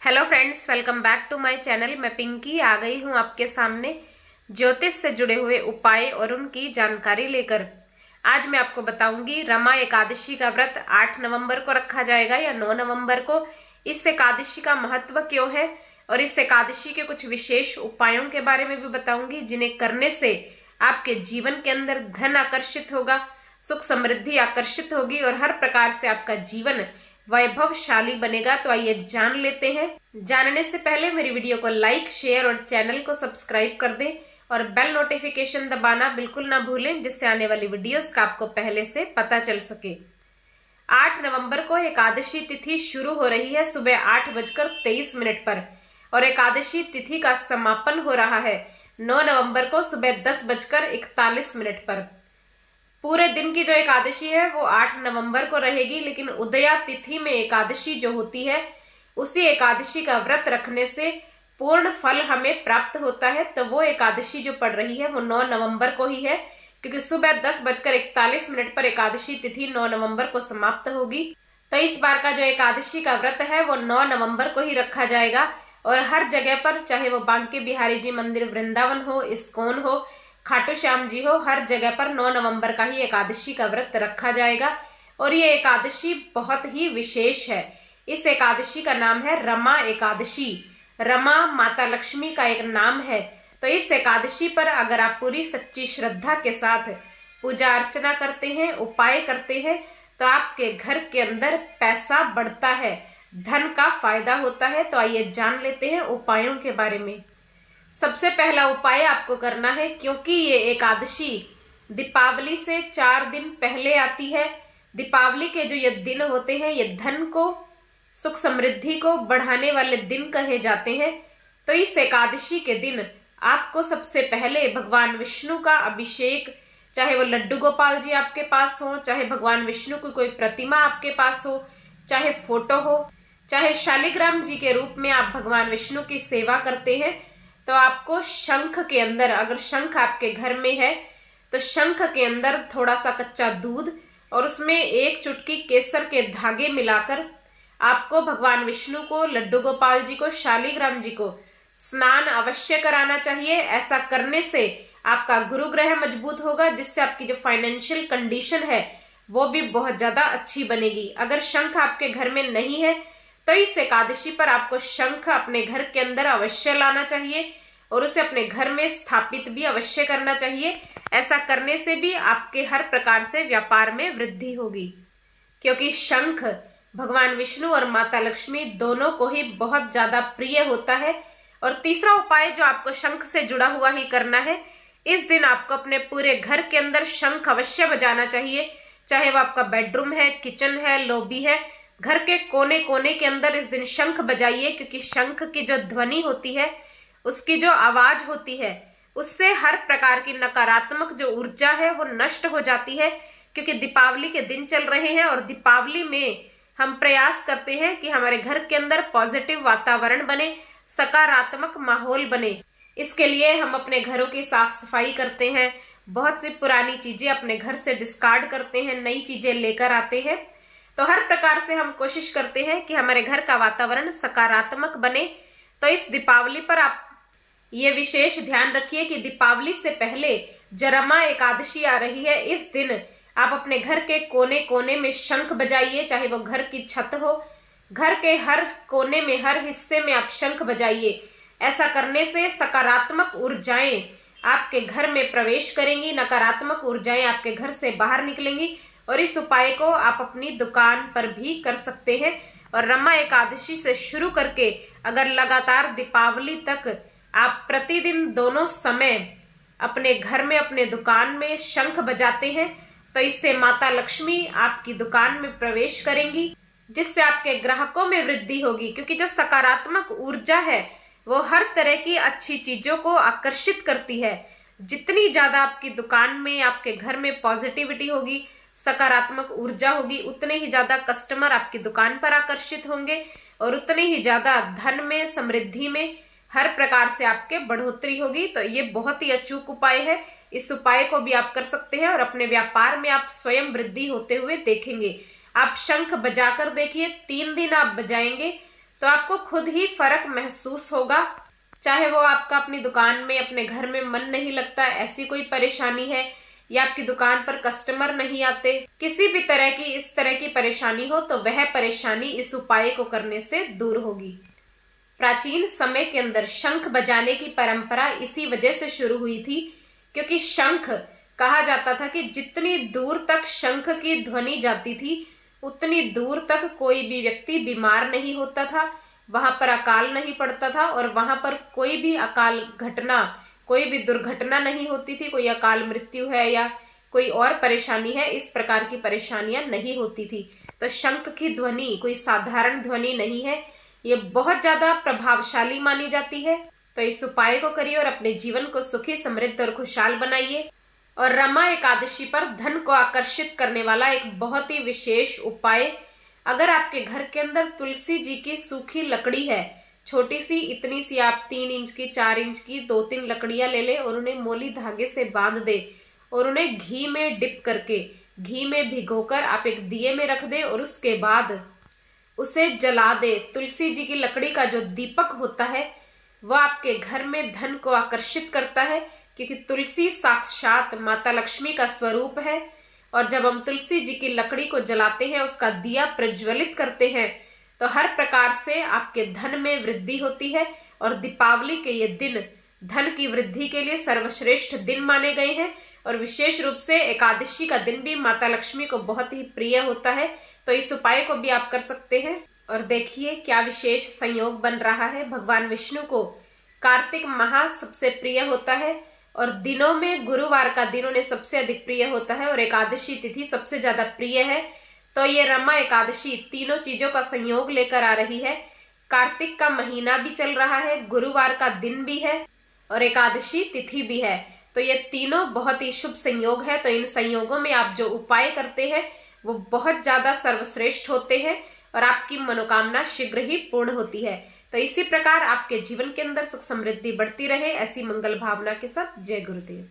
Hello friends, welcome back to my channel. मैं पिंकी आ गई हूं आपके सामने ज्योतिष से जुड़े हुए उपाय और उनकी जानकारी लेकर। आज मैं आपको बताऊंगी रमा एकादशी का व्रत 8 नवंबर को रखा जाएगा या 9 नवंबर को। इस एकादशी का महत्व क्यों है और इस एकादशी के कुछ विशेष उपायों के बारे में भी बताऊंगी, जिन्हें करने से आपके जीवन के अंदर धन आकर्षित होगा, सुख समृद्धि आकर्षित होगी और हर प्रकार से आपका जीवन वैभवशाली बनेगा। तो आइए जान लेते हैं। जानने से पहले मेरी वीडियो को लाइक, शेयर और चैनल को सब्सक्राइब कर दें और बेल नोटिफिकेशन दबाना बिल्कुल ना भूलें, जिससे आने वाली वीडियोस का आपको पहले से पता चल सके। 8 नवंबर को एकादशी तिथि शुरू हो रही है सुबह 8:23 पर और एकादशी तिथि का समापन हो रहा है 9 नवंबर को सुबह 10:41 पर। पूरे दिन की जो एकादशी है वो 8 नवंबर को रहेगी, लेकिन उदया तिथि में एकादशी जो होती है उसी एकादशी का व्रत रखने से पूर्ण फल हमें प्राप्त होता है। तो वो एकादशी जो पड़ रही है वो 9 नवंबर को ही है, क्योंकि सुबह 10:41 पर एकादशी तिथि 9 नवंबर को समाप्त होगी। तो इस बार का जो एकादशी का व्रत है वो 9 नवंबर को ही रखा जाएगा और हर जगह पर, चाहे वो बांके बिहारी जी मंदिर वृंदावन हो, इस्कॉन हो, खाटू श्याम जी हो, हर जगह पर 9 नवंबर का ही एकादशी का व्रत रखा जाएगा। और ये एकादशी बहुत ही विशेष है। इस एकादशी का नाम है रमा एकादशी। रमा माता लक्ष्मी का एक नाम है। तो इस एकादशी पर अगर आप पूरी सच्ची श्रद्धा के साथ पूजा अर्चना करते हैं, उपाय करते हैं, तो आपके घर के अंदर पैसा बढ़ता है, धन का फायदा होता है। तो आइए जान लेते हैं उपायों के बारे में। सबसे पहला उपाय आपको करना है, क्योंकि ये एकादशी दीपावली से 4 दिन पहले आती है। दीपावली के जो ये दिन होते हैं ये धन को, सुख समृद्धि को बढ़ाने वाले दिन कहे जाते हैं। तो इस एकादशी के दिन आपको सबसे पहले भगवान विष्णु का अभिषेक, चाहे वो लड्डू गोपाल जी आपके पास हो, चाहे भगवान विष्णु की कोई प्रतिमा आपके पास हो, चाहे फोटो हो, चाहे शालिग्राम जी के रूप में आप भगवान विष्णु की सेवा करते हैं, तो आपको शंख के अंदर, अगर शंख आपके घर में है तो शंख के अंदर थोड़ा सा कच्चा दूध और उसमें 1 चुटकी केसर के धागे मिलाकर आपको भगवान विष्णु को, लड्डू गोपाल जी को, शालिग्राम जी को स्नान अवश्य कराना चाहिए। ऐसा करने से आपका गुरु ग्रह मजबूत होगा, जिससे आपकी जो फाइनेंशियल कंडीशन है वो भी बहुत ज्यादा अच्छी बनेगी। अगर शंख आपके घर में नहीं है तो इस एकादशी पर आपको शंख अपने घर के अंदर अवश्य लाना चाहिए और उसे अपने घर में स्थापित भी अवश्य करना चाहिए। ऐसा करने से भी आपके हर प्रकार से व्यापार में वृद्धि होगी, क्योंकि शंख भगवान विष्णु और माता लक्ष्मी दोनों को ही बहुत ज्यादा प्रिय होता है। और तीसरा उपाय जो आपको शंख से जुड़ा हुआ ही करना है, इस दिन आपको अपने पूरे घर के अंदर शंख अवश्य बजाना चाहिए, चाहे वो आपका बेडरूम है, किचन है, लॉबी है, घर के कोने कोने के अंदर इस दिन शंख बजाइए। क्योंकि शंख की जो ध्वनि होती है, उसकी जो आवाज होती है, उससे हर प्रकार की नकारात्मक जो ऊर्जा है वो नष्ट हो जाती है। क्योंकि दीपावली के दिन चल रहे हैं और दीपावली में हम प्रयास करते हैं कि हमारे घर के अंदर पॉजिटिव वातावरण बने, सकारात्मक माहौल बने। इसके लिए हम अपने घरों की साफ सफाई करते हैं, बहुत सी पुरानी चीजें अपने घर से डिस्कार्ड करते हैं, नई चीजें लेकर आते हैं। तो हर प्रकार से हम कोशिश करते हैं कि हमारे घर का वातावरण सकारात्मक बने। तो इस दीपावली पर आप ये विशेष ध्यान रखिए कि दीपावली से पहले जो रमा एकादशी आ रही है, इस दिन आप अपने घर के कोने कोने में शंख बजाइए, चाहे वो घर की छत हो, घर के हर कोने में, हर हिस्से में आप शंख बजाइए। ऐसा करने से सकारात्मक ऊर्जाएं आपके घर में प्रवेश करेंगी, नकारात्मक ऊर्जाएं आपके घर से बाहर निकलेंगी। और इस उपाय को आप अपनी दुकान पर भी कर सकते हैं। और रमा एकादशी से शुरू करके अगर लगातार दीपावली तक आप प्रतिदिन दोनों समय अपने घर में, अपने दुकान में शंख बजाते हैं, तो इससे माता लक्ष्मी आपकी दुकान में प्रवेश करेंगी, जिससे आपके ग्राहकों में वृद्धि होगी। क्योंकि जो सकारात्मक ऊर्जा है वो हर तरह की अच्छी चीजों को आकर्षित करती है। जितनी ज्यादा आपकी दुकान में, आपके घर में पॉजिटिविटी होगी, सकारात्मक ऊर्जा होगी, उतने ही ज्यादा कस्टमर आपकी दुकान पर आकर्षित होंगे और उतने ही ज्यादा धन में, समृद्धि में, हर प्रकार से आपके बढ़ोतरी होगी। तो ये बहुत ही अचूक उपाय है। इस उपाय को भी आप कर सकते हैं और अपने व्यापार में आप स्वयं वृद्धि होते हुए देखेंगे। आप शंख बजाकर देखिए, 3 दिन आप बजाएंगे तो आपको खुद ही फर्क महसूस होगा। चाहे वो आपका अपनी दुकान में, अपने घर में मन नहीं लगता, ऐसी कोई परेशानी है, या आपकी दुकान पर कस्टमर नहीं आते, किसी भी तरह की इस तरह की परेशानी हो, तो वह परेशानी इस उपाय को करने से दूर होगी। प्राचीन समय के अंदर शंख बजाने की परंपरा इसी वजह से शुरू हुई थी, क्योंकि शंख कहा जाता था कि जितनी दूर तक शंख की ध्वनि जाती थी, उतनी दूर तक कोई भी व्यक्ति बीमार नहीं होता था, वहां पर अकाल नहीं पड़ता था, और वहां पर कोई भी अकाल घटना, कोई भी दुर्घटना नहीं होती थी। कोई अकाल मृत्यु है या कोई और परेशानी है, इस प्रकार की परेशानियां नहीं होती थी। तो शंख की ध्वनि कोई साधारण ध्वनि नहीं है, ये बहुत ज्यादा प्रभावशाली मानी जाती है। तो इस उपाय को करिए और अपने जीवन को सुखी, समृद्ध और खुशहाल बनाइए। और रमा एकादशी पर धन को आकर्षित करने वाला एक बहुत ही विशेष उपाय, अगर आपके घर के अंदर तुलसी जी की सूखी लकड़ी है, छोटी सी, इतनी सी, आप 3 इंच की, 4 इंच की 2-3 लकड़ियां ले ले और उन्हें मोली धागे से बांध दे और उन्हें घी में डिप करके, घी में भिगोकर आप एक दिए में रख दे और उसके बाद उसे जला दे। तुलसी जी की लकड़ी का जो दीपक होता है वह आपके घर में धन को आकर्षित करता है, क्योंकि तुलसी साक्षात माता लक्ष्मी का स्वरूप है। और जब हम तुलसी जी की लकड़ी को जलाते हैं, उसका दिया प्रज्वलित करते हैं, तो हर प्रकार से आपके धन में वृद्धि होती है। और दीपावली के ये दिन धन की वृद्धि के लिए सर्वश्रेष्ठ दिन माने गए हैं। और विशेष रूप से एकादशी का दिन भी माता लक्ष्मी को बहुत ही प्रिय होता है, तो इस उपाय को भी आप कर सकते हैं। और देखिए क्या विशेष संयोग बन रहा है। भगवान विष्णु को कार्तिक माह सबसे प्रिय होता है, और दिनों में गुरुवार का दिन उन्हें सबसे अधिक प्रिय होता है, और एकादशी तिथि सबसे ज्यादा प्रिय है। तो ये रमा एकादशी तीनों चीजों का संयोग लेकर आ रही है। कार्तिक का महीना भी चल रहा है, गुरुवार का दिन भी है और एकादशी तिथि भी है। तो ये तीनों बहुत ही शुभ संयोग है। तो इन संयोगों में आप जो उपाय करते हैं वो बहुत ज्यादा सर्वश्रेष्ठ होते हैं और आपकी मनोकामना शीघ्र ही पूर्ण होती है। तो इसी प्रकार आपके जीवन के अंदर सुख समृद्धि बढ़ती रहे, ऐसी मंगल भावना के साथ। जय गुरुदेव।